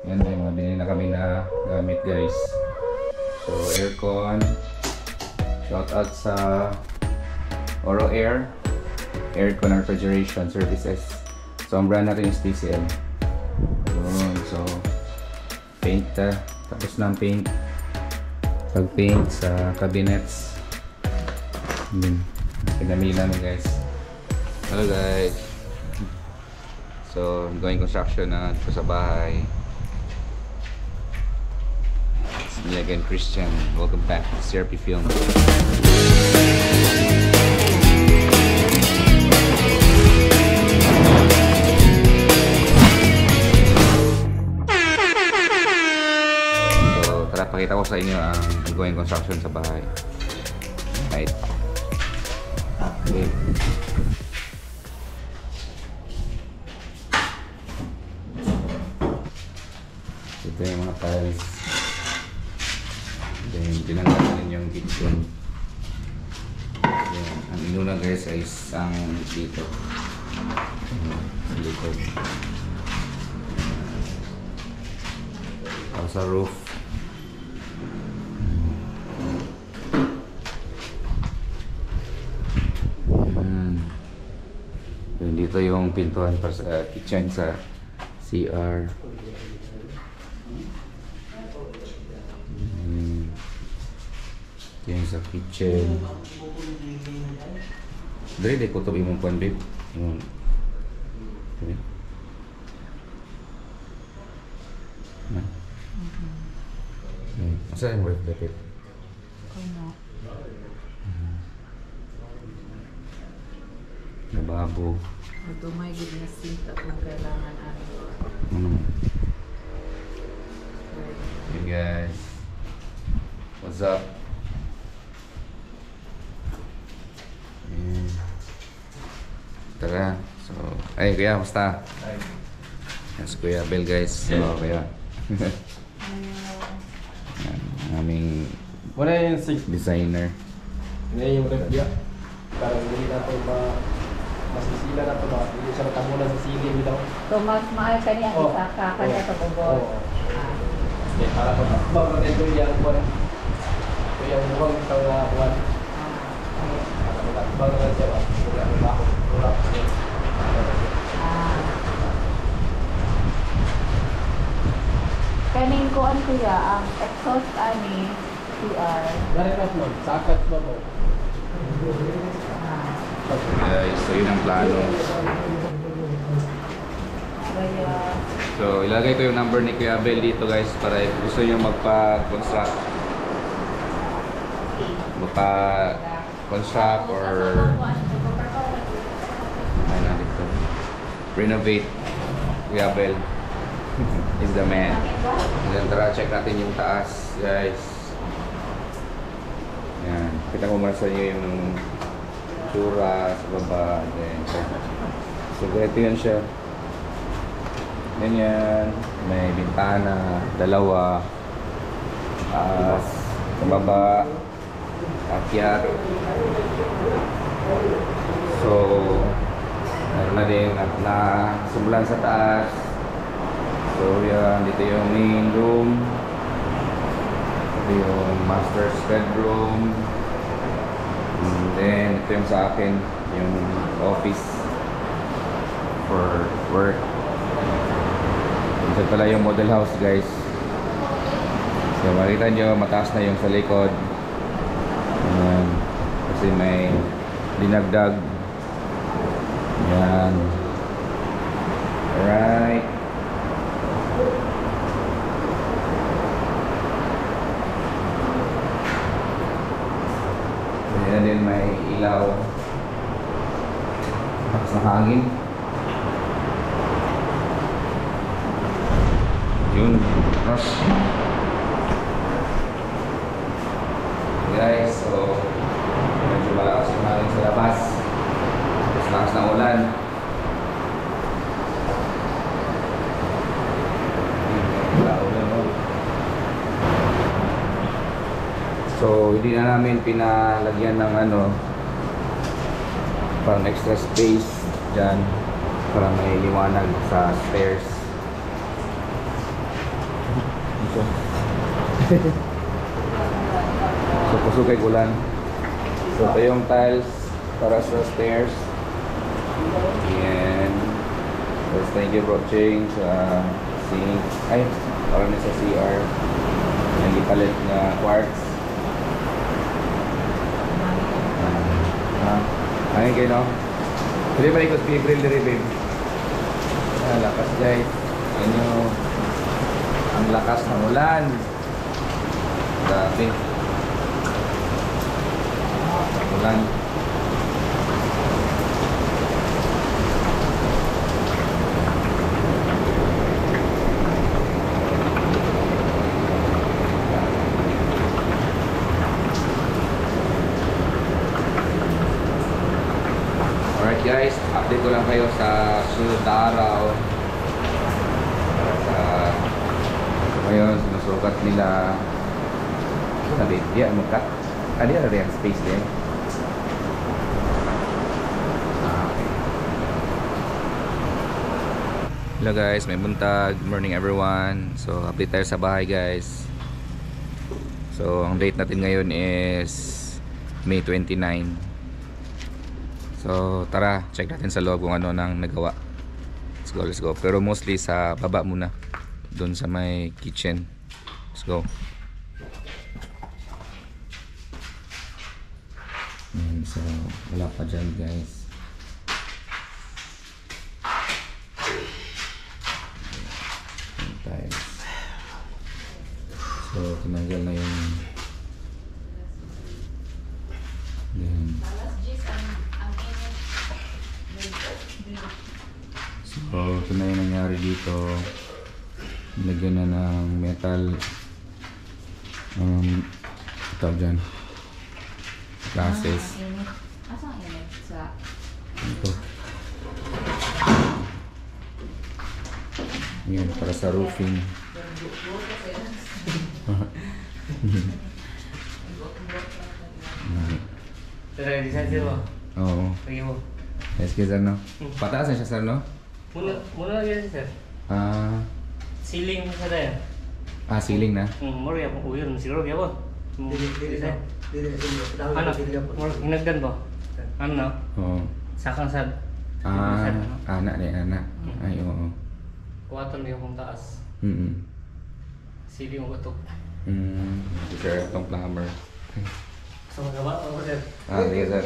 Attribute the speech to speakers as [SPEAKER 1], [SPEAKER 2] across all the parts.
[SPEAKER 1] Yan, may mga binili na kami na gamit guys. So aircon, shout out sa Oro Air, aircon and refrigeration services. So ang brand natin is TCL. So paint, tapos ng paint, pag-paint sa cabinets. Pinamili namin guys. Hello guys. So I'm going construction na dito sa bahay. It's me again, Christian. Welcome back to CRP Film. So tara, pakita ko sa inyo ang ongoing construction sa bahay. Right. Okay. Ito yung mga tiles. Then tinanggalan yung kitchen. Then, ang inuna guys ay isang dito. Sa likod. Tapos sa roof. Then dito yung pintuan para sa kitchen sa CR. Yan sa kitchen. Dari deh ko tabi mong pan babe. Masa yang boleh babe? Lababo.
[SPEAKER 2] Ito may goodness sinta kung kailangan ano.
[SPEAKER 1] Hey guys, what's up? Tara. So, ay kuya, basta. Yes, Kuya Bel guys. So, kuya. Aming
[SPEAKER 3] wala yung
[SPEAKER 1] designer.
[SPEAKER 3] Hindi yung review. Parang hindi na ito masisila na ito. Hindi siya matamunan sa sili nila.
[SPEAKER 2] So mas mahal kanya isa ka kanya sa bubol.
[SPEAKER 3] Okay, para ko bang ito yung buwan. Ito yung buwan ito na buwan. Para ko bang na siya ba? Wala ko ba? Wala ko.
[SPEAKER 2] Kaning kuan kuya ang exhaust ani CR.
[SPEAKER 3] Dari na mo, sakat mo po.
[SPEAKER 1] Guys, so yun ang plano. So ilagay ko yung number ni Kuya Bel dito guys para if gusto nyo magpa-construct or ano dito, renovate, Kuya Bel is the man. And then tara check natin yung taas guys. Yan, kita ko muna sa inyo yung tsura sa baba. Then, so ganito yan siya. Ganyan, may bintana, dalawa, taas, sa baba, akyat. So meron na din na sumulan sa taas. So yan, dito yung main room, ito yung master's bedroom, and then ito yung sa akin, yung office for work. Ito pala yung model house guys. So makita nyo, mataas na yung sa likod. Kasi may dinagdag. Yan. Alright. Yan din may ilaw. Lakas ng hangin. Yun. Tapos guys, so medyo malakas yung hangin sa labas. Tapos lakas ng ulan. So hindi na namin pinalagyan ng ano, parang extra space dyan para may liwanag sa stairs. So kusog kay ulan. So ito yung tiles para sa stairs. And let's thank you bro Ching sa sink. Ay, para na sa CR. Yung ipalit na quartz. Ayun kayo no? Pwede ba ikot April diri babe? Lakas guys. Ayun yung ang lakas ng ulan. Grabe. Ulan. Alright guys, update ko lang kayo sa sunod na araw. Ngayon, sinusukat nila sabi, diyan magkat. Diyan na rin space din. Okay. Hello guys, may buntag. Good morning everyone. So, update tayo sa bahay guys. So, ang date natin ngayon is May 29. So, tara, check natin sa loob kung ano nang nagawa. Let's go, let's go. Pero mostly sa baba muna. Doon sa may kitchen. Let's go. And so, wala pa dyan guys. Tiles. So, tinanggal na yung yan. So, ito na yung nangyari dito. Lagyan na ng metal ito dyan glasses.
[SPEAKER 2] Asang init sa
[SPEAKER 1] Ito yan para sa roofing.
[SPEAKER 3] Pero di sa sir mo.
[SPEAKER 1] Oo.
[SPEAKER 3] Pagi mo.
[SPEAKER 1] Yes, sir no? Pataas na siya sir no?
[SPEAKER 3] Muna lagi sir. Ceiling sa daya.
[SPEAKER 1] Ceiling na?
[SPEAKER 3] Moro ya po uyon siguro ya po. Dili sa. Ano? Moro hinagdan po. Ano na?
[SPEAKER 1] Oo.
[SPEAKER 3] Sakang sad.
[SPEAKER 1] Anak ni anak. Ay oo.
[SPEAKER 3] Kuwatan niyo kung taas. Ceiling mo batok.
[SPEAKER 1] Sir, itong plumber.
[SPEAKER 3] Sa mga bata ko sir.
[SPEAKER 1] Sige sir.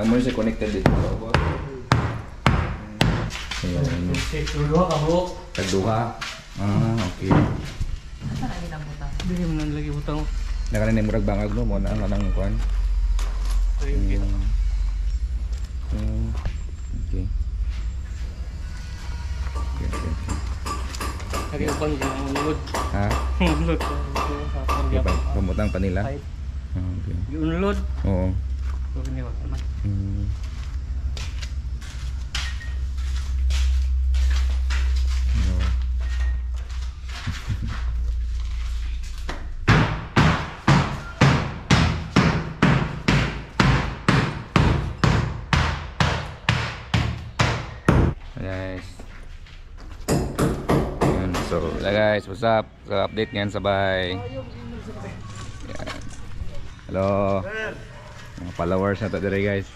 [SPEAKER 1] Amo siya connected dito. Ayan.
[SPEAKER 3] Tagduha ka bro.
[SPEAKER 1] Tagduha? Okay.
[SPEAKER 2] asa na ilang butang.
[SPEAKER 3] Dili mo nang lagi butang.
[SPEAKER 1] Nakanin yung murag bangag no mo na ang kanang kuan. Okay.
[SPEAKER 3] Lagi upang dyan ang ulod.
[SPEAKER 1] Ha?
[SPEAKER 3] Ulod.
[SPEAKER 1] Diba? Pamutang pa nila? Okay.
[SPEAKER 3] Yung ulod.
[SPEAKER 1] Oo.
[SPEAKER 3] Huwag niyo naman.
[SPEAKER 1] Guys. Yun. So, guys, what's up? So, update ngayon sa bahay. Yan. Hello. Mga followers na ito dire guys.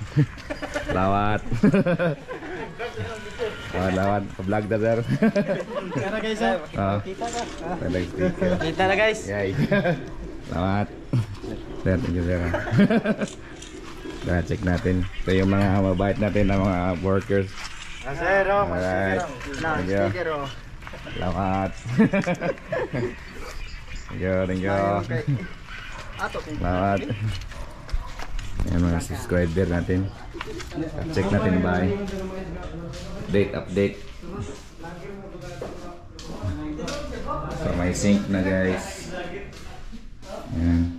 [SPEAKER 1] Lawat. Lawat. Pa-vlog na sir.
[SPEAKER 3] Kaya guys sir.
[SPEAKER 1] Kita ka.
[SPEAKER 3] Kita na guys.
[SPEAKER 1] Yay. Lawat. Sir, thank you sir. Check natin. Ito yung mga mabait natin na mga workers.
[SPEAKER 3] Sir,
[SPEAKER 1] alright. Thank you. Salamat. Thank you. Salamat. Ayan mga subscriber natin. Check natin ba? Update. So may sink na guys. Ayan.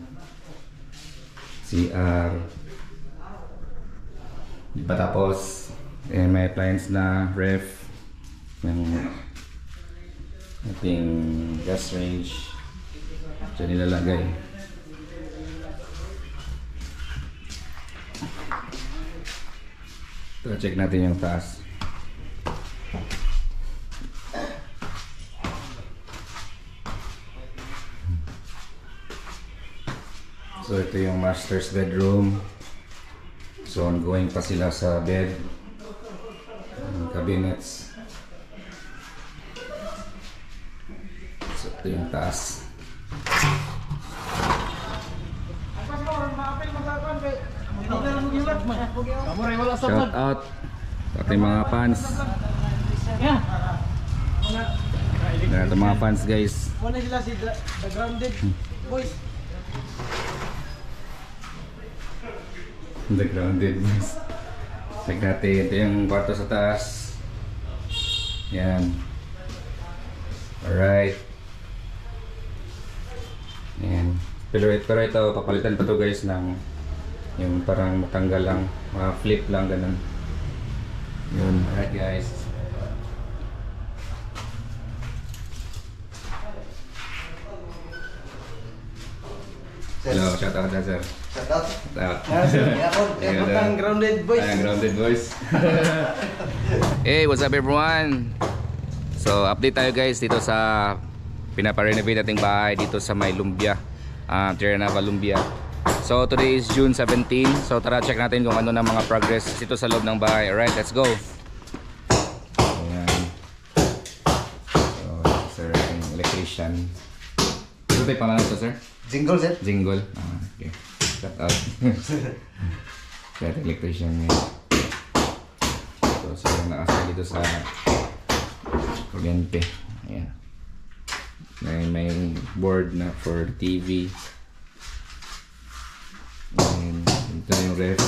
[SPEAKER 1] CR. Di pa tapos. Ayan, may appliance na ref. Yung ating gas range. Diyan nilalagay. So, check natin yung taas. So ito yung master's bedroom. So ongoing pa sila sa bed. Cabinets. So ito yung taas. Shout out sa ating mga fans. Ito mga fans guys.
[SPEAKER 3] Muna sila si The Grounded Boys.
[SPEAKER 1] The Grounded Boys. Check natin. Ito yung kwarto sa taas. Yan. Alright. Yan. Pero ito, papalitan pa to guys ng yung parang matanggal lang, mga flip lang ganun. Yun. Alright guys. Hello, shout out sir.
[SPEAKER 3] Shout out.
[SPEAKER 1] Shout out.
[SPEAKER 3] Shout out Grounded Boys.
[SPEAKER 1] Grounded Boys. Hey, what's up everyone? So, update tayo guys dito sa pinaparenovate nating bahay dito sa may Lumbia, Tierra-Nava, Lumbia. So, today is June 17. So, tara check natin kung ano na mga progress dito sa loob ng bahay. Alright, let's go. Ayan. So, sir, yung electrician. Ito tayo pangalan ito, sir?
[SPEAKER 3] Jingle set.
[SPEAKER 1] Jingle. Okay. Shout out. Kaya electrician niya. So, sila nakasal dito sa kuryente. Ayan. May board na for TV. And ito na yung ref.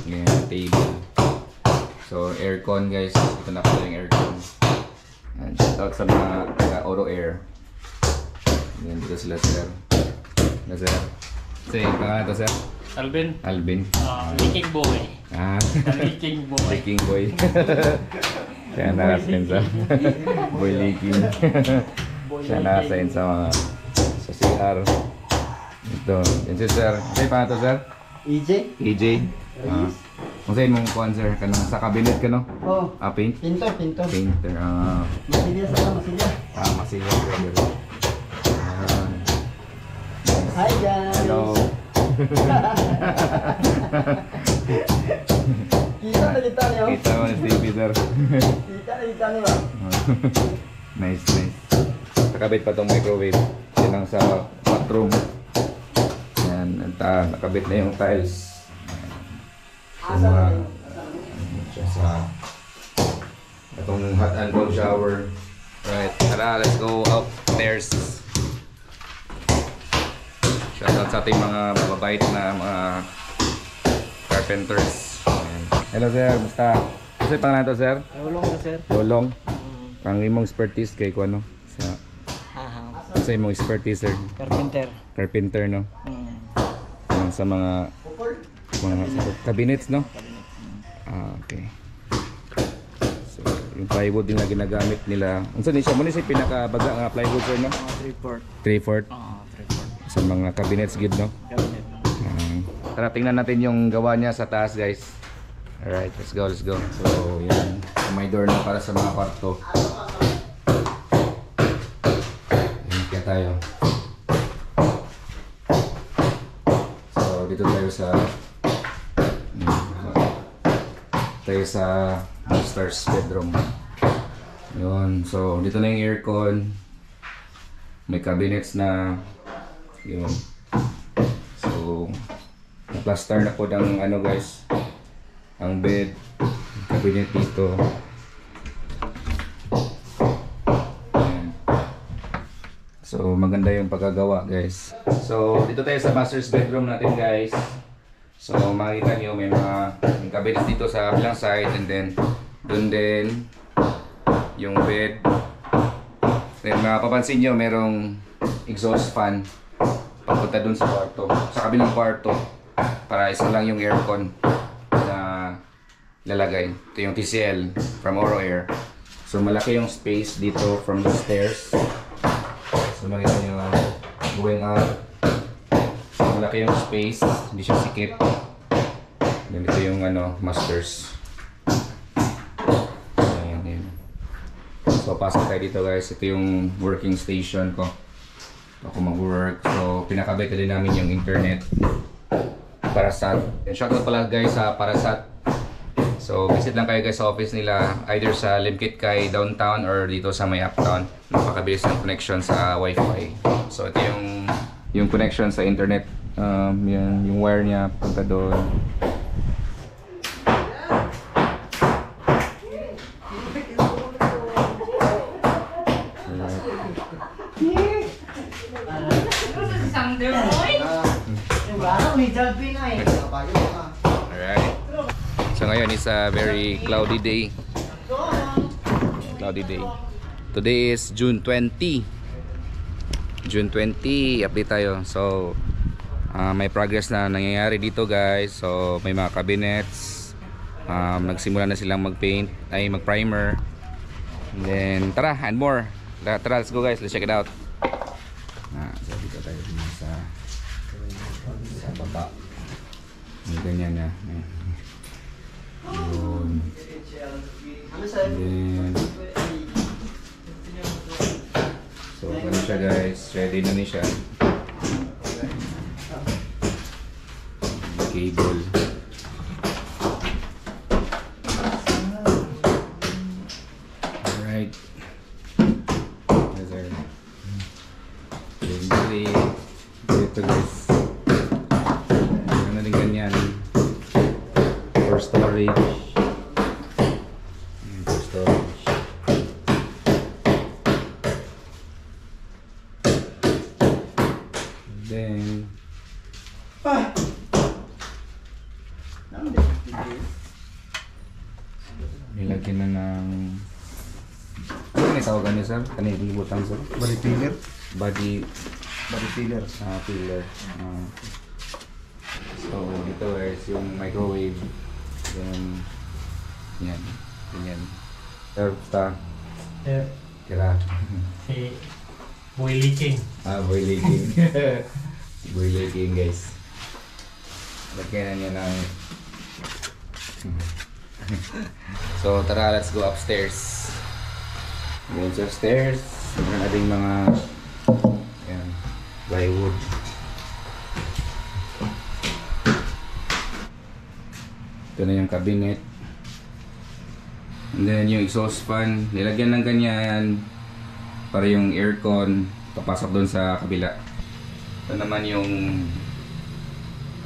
[SPEAKER 1] Ayan, table. So, aircon guys. Ito na pala yung aircon. And shout out sa mga Oro Air. Ayan, dito sila sir. Sir. Say, pangalan to sir?
[SPEAKER 4] Alvin,
[SPEAKER 1] Alvin.
[SPEAKER 4] leaking boy. Leaking boy.
[SPEAKER 1] Leaking boy. Siya nakasayin sa boy leaking. Siya nakasayin sa mga sa CR. Ito. Yan si sir. Say, pangalan to sir?
[SPEAKER 3] EJ.
[SPEAKER 1] EJ. Kung sa'yo mong kuhan sir, kanang sa cabinet ka no?
[SPEAKER 3] Oh.
[SPEAKER 1] Paint?
[SPEAKER 3] Pintor.
[SPEAKER 1] Painter.
[SPEAKER 3] Masilya sa masilya.
[SPEAKER 1] Masilya brother.
[SPEAKER 3] Hi guys.
[SPEAKER 1] Hello.
[SPEAKER 3] Kita na kita niyo.
[SPEAKER 1] Kita mo yung TV sir.
[SPEAKER 3] Kita niyo ba?
[SPEAKER 1] Nice. Nakabit pa tong microwave. Yan lang sa bathroom. Yan. At nakabit na yung tiles. Siya sa itong hot and cold shower. Right. Tara, let's go upstairs. Shoutout sa ating mga mababait na mga carpenters. Ayan. Hello sir, basta. Kasi pangalan to sir?
[SPEAKER 3] Lolong na sir.
[SPEAKER 1] Lolong. Pang imong expertise kay ko ano? Sa imong expertise sir?
[SPEAKER 3] Carpenter.
[SPEAKER 1] Carpenter no? Yung sa mga cabinets no? Okay. So, yung plywood din na ginagamit nila. Unsa ni siya? Muna siya pinakabaga nga plywood sir no? 3/4. 3/4. Sa mga cabinets gid no? Tara tingnan natin yung gawa niya sa taas guys. Alright, let's go. So yan, may door na para sa mga kwarto. Yan kaya tayo. So dito tayo sa master's bedroom. Yun, so dito na yung aircon. May cabinets na. Yun. So, na-plaster na po ng ano guys, ang bed, cabinet dito. Ayan. So, maganda yung pagkagawa guys. So, dito tayo sa master's bedroom natin guys. So, makikita nyo may mga cabinets dito sa kabilang side and then dun din yung bed. Then, mapapansin nyo merong exhaust fan papunta dun sa kwarto, sa kabilang kwarto, para isa lang yung aircon na lalagay. Ito yung TCL from Oro Air. So malaki yung space dito from the stairs. So makita nyo going up. So malaki yung space, hindi siya sikip. Ganito yung masters. Ayan. So pasok tayo dito guys, ito yung working station ko. ako mag-work. So, pinakabit din namin yung internet. Parasat. Shoutout pala guys sa Parasat. So, visit lang kayo guys sa office nila. Either sa Limkit Kay downtown or dito sa may uptown. Napakabilis ng connection sa wifi. So, ito yung connection sa internet. Yan, yung wire niya punta doon. Alright. So ngayon is a very cloudy day. Today is June 20. June 20, update tayo. So may progress na nangyayari dito guys. So may mga cabinets. Nagsimula na silang mag-paint, mag-primer. And then tara, and more. Tara, let's go guys. Let's check it out. So dito tayo sa baba. May ganyan na. Yun. And then, so ano siya guys, ready na ni siya. Cable. Alright. Dito guys. Ano din ganyan. For storage. For storage. And then nilagyan na ng ano may tawagan niya sir? Kanina butang sir?
[SPEAKER 5] Body filler.
[SPEAKER 1] Body
[SPEAKER 5] Filler.
[SPEAKER 1] filler. So dito guys yung microwave. Then yan. Ganyan. Sir, basta. Kira.
[SPEAKER 4] Si Boy Leaking.
[SPEAKER 1] Boy leaking. Boy leaking guys. Lagyan na niya ng so tara, let's go upstairs. Going upstairs. Meron na ding mga yan, plywood. Ito na yung cabinet. And then yung exhaust fan, nilagyan ng ganyan para yung aircon papasok doon sa kabila. Ito naman yung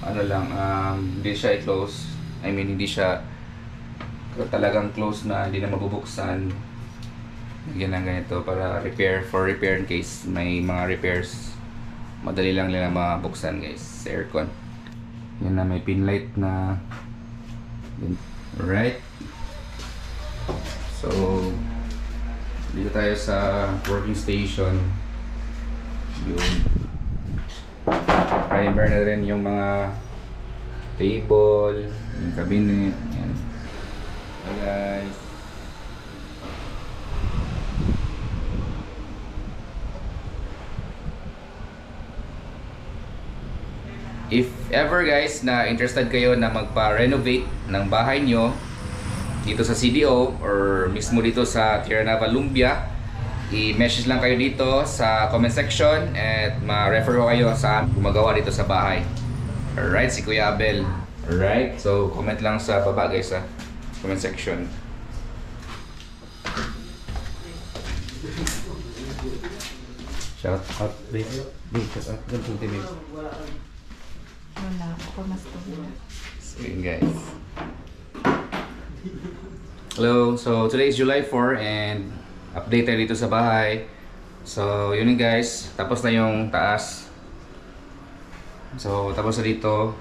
[SPEAKER 1] ano lang, hindi siya i-close. I mean, hindi siya talagang close na, hindi na mabubuksan. Lagyan ng ganito para for repair in case may mga repairs. Madali lang nila mabuksan guys sa aircon. Yan na, may pin light na. Alright. So dito tayo sa working station. Yung primer na rin yung mga table, yung cabinet. Yan. Hi guys. If ever guys na interested kayo na magpa-renovate ng bahay nyo dito sa CDO or mismo dito sa Tierra Nueva, Lumbia, i-message lang kayo dito sa comment section at ma-refer ko kayo sa gumagawa dito sa bahay. Alright, si Kuya Abel. Alright, so comment lang sa baba guys sa comment section. Shout out, babe. Shout out, ganito TV.
[SPEAKER 2] Wala, ako mas tuwa.
[SPEAKER 1] So yun guys. Hello, so today is July 4 and update tayo dito sa bahay. So yun guys, tapos na yung taas. So tapos na dito.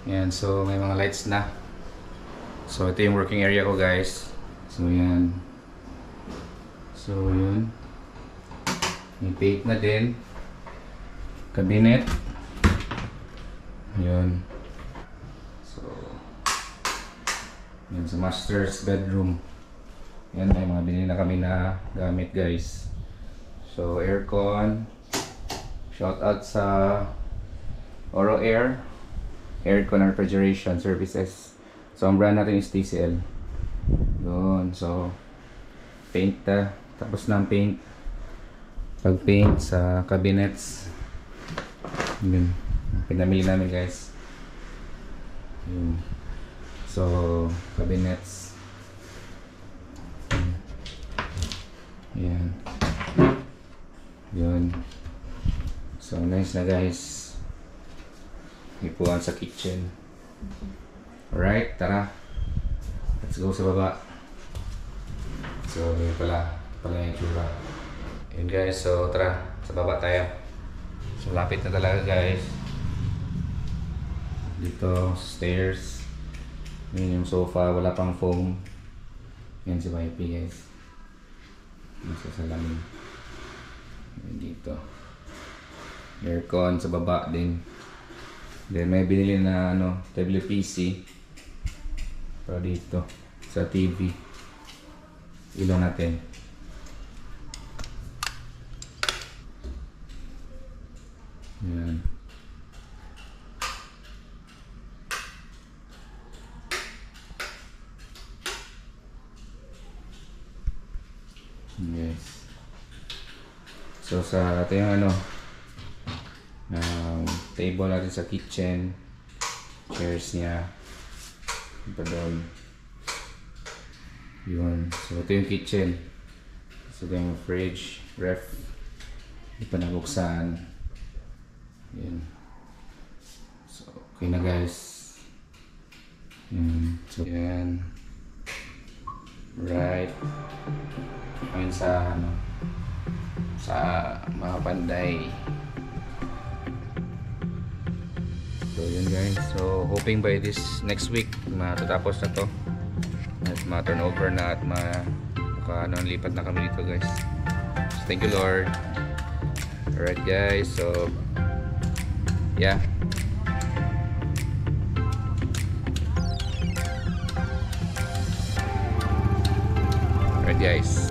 [SPEAKER 1] Yan, so may mga lights na. So ito yung working area ko guys. So yan. So yun. May paint na din. Cabinet. Yun. So yan sa master's bedroom. Yan, may mga binili na kami na gamit guys. So aircon. Shout out sa Oro Air. Aircon and refrigeration services. So ang brand natin is TCL. Yun. So paint tapos na ang paint. pag-paint sa cabinets. Yun. Pinamili namin guys. Yun. So, cabinets. Yan. Yun. So, nice na guys. Ipuan sa kitchen. Alright, tara. Let's go sa baba. So, yun pala yung tsura. Yun guys, so tara, sa baba tayo. So, lapit na talaga guys. Dito, stairs. Yun yung sofa, wala pang foam. Yan si YP guys. Nasa salamin. Yun dito. Aircon sa baba din. Then may binili na WPC para dito sa TV. Ilaw natin. Yan. Yes. So ito yung table natin sa kitchen, chairs niya ito doon. Yun. So ito yung kitchen. So ito yung fridge, ref, hindi pa nabuksan. Yun. So okay na guys. Yun. So yan. Right. Ayun sa mga panday. So yun guys, so hoping by this next week matatapos na to at ma-turn over na at lipat na kami dito guys. So, thank you Lord. Alright guys, so yeah. Alright guys.